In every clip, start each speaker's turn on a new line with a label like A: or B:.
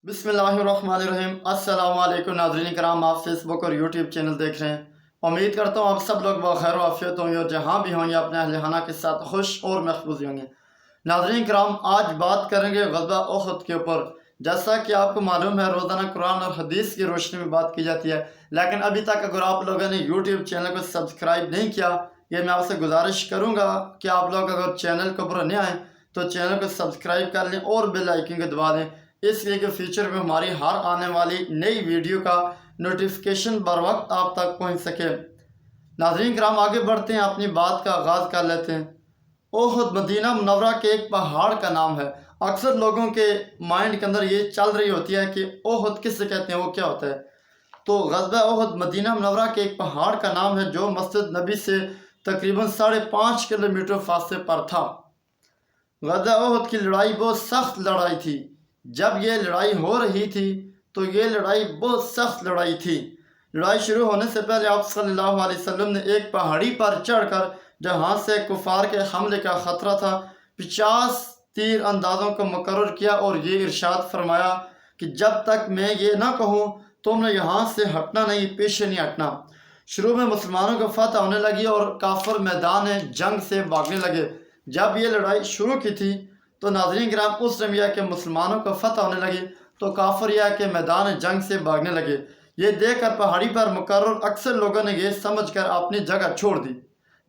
A: बिस्मिल्लाहिर्रहमानिर्रहीम। अस्सलाम वालेकुम नाज़रीन कराम, आप फेसबुक और यूट्यूब चैनल देख रहे हैं। उम्मीद करता हूँ आप सब लोग बखैर आफियत होंगे और जहाँ भी होंगे अपने अहल खाना के साथ खुश और महफूज होंगे। नाज़रीन कराम, आज बात करेंगे ग़ज़वा उहद के ऊपर। जैसा कि आपको मालूम है, रोज़ाना कुरान और हदीस की रोशनी में बात की जाती है, लेकिन अभी तक अगर आप लोगों ने यूट्यूब चैनल को सब्सक्राइब नहीं किया, ये मैं आपसे गुजारिश करूँगा कि आप लोग अगर चैनल के ऊपर नए आएँ तो चैनल को सब्सक्राइब कर लें और बेल आइकन को दबा दें, इसलिए कि फ्यूचर में हमारी हर आने वाली नई वीडियो का नोटिफिकेशन बर वक्त आप तक पहुंच सके। नाज़रीन कराम, आगे बढ़ते हैं, अपनी बात का आगाज़ कर लेते हैं। उहद मदीना मुनव्वरा के एक पहाड़ का नाम है। अक्सर लोगों के माइंड के अंदर ये चल रही होती है कि उहद किससे कहते हैं, वो क्या होता है। तो ग़ज़वा उहद मदीना मुनव्वरा के एक पहाड़ का नाम है जो मस्जिद नबी से तकरीबन 5.5 किलोमीटर फासले पर था। ग़ज़वा उहद की लड़ाई बहुत सख्त लड़ाई थी। जब ये लड़ाई हो रही थी तो ये लड़ाई बहुत सख्त लड़ाई थी। लड़ाई शुरू होने से पहले आप सल्लल्लाहु अलैहि वसल्लम ने एक पहाड़ी पर चढ़कर, जहाँ से कुफार के हमले का ख़तरा था, 50 तीर अंदाज़ों को मुकर्रर किया और ये इरशाद फरमाया कि जब तक मैं ये ना कहूँ तुमने यहाँ से हटना नहीं, पीछे नहीं हटना। शुरू में मुसलमानों को फतह होने लगी और काफिर मैदान जंग से भागने लगे। जब ये लड़ाई शुरू की थी तो नाज़रीन किराम, उस टाइम यह कि मुसलमानों को फतह होने लगी तो काफिर यह कि मैदान जंग से भागने लगे। ये देखकर पहाड़ी पर मुकर्रर अक्सर लोगों ने ये समझकर अपनी जगह छोड़ दी।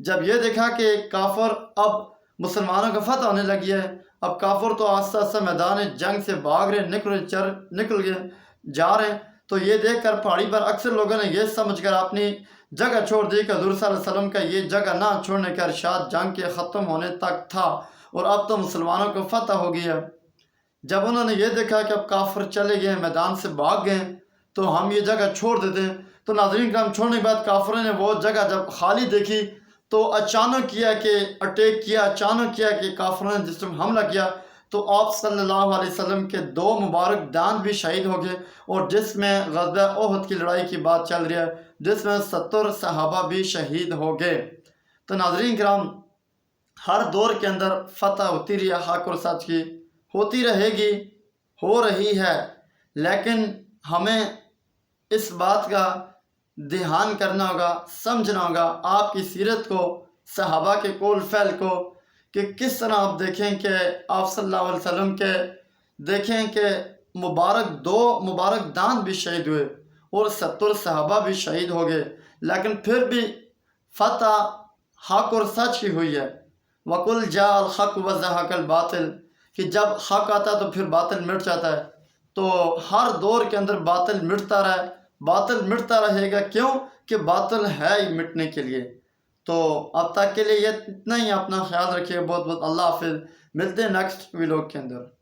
A: जब ये देखा कि काफिर अब मुसलमानों को फतह होने लगी है, अब काफिर तो आस्ता आस्ता मैदान जंग से भाग रहे, निकल गए जा रहे हैं, तो ये देखकर पहाड़ी पर अक्सर लोगों ने यह समझकर अपनी जगह छोड़ दी कि हुज़ूर सल्लल्लाहु अलैहि वसल्लम का ये जगह ना छोड़ने का इरशाद जंग के ख़त्म होने तक था और अब तो मुसलमानों को फतह हो गई है। जब उन्होंने ये देखा कि अब काफिर चले गए, मैदान से भाग गए, तो हम ये जगह छोड़ देते हैं। तो नाज़रीन कराम, छोड़ने के बाद काफिरों ने वो जगह जब खाली देखी तो अचानक किया कि अटैक किया, अचानक किया कि काफिरों ने जिस टाइम हमला किया तो आप सल्लल्लाहु अलैहि वसल्लम के 2 मुबारक दांत भी शहीद हो गए। और जिसमें ग़ज़वा उहद की लड़ाई की बात चल रही है, जिसमें 70 सहाबा भी शहीद हो गए। तो नाज़रीन कराम, हर दौर के अंदर फतह होती रही है हक़ और सच की, होती रहेगी, हो रही है, लेकिन हमें इस बात का ध्यान करना होगा, समझना होगा आपकी सीरत को, सहाबा के कौल फ़ैल को, कि किस तरह आप देखें कि आप सल्लल्लाहु अलैहि वसल्लम के देखें कि 2 मुबारक दांत भी शहीद हुए और 70 सहाबा भी शहीद हो गए, लेकिन फिर भी फतह हक़ और सच की हुई है। वकुल जाअल हक़ व ज़हक़ल बातिल, कि जब हक़ आता है तो फिर बातिल मिट जाता है। तो हर दौर के अंदर बातिल मिटता रहे, बातिल मिटता रहेगा। क्यों? कि बातिल है ही मिटने के लिए। तो अब तक के लिए ये इतना ही। अपना ख्याल रखिए। बहुत बहुत अल्लाह हाफ़िज़। मिलते हैं नेक्स्ट व्लॉग के अंदर।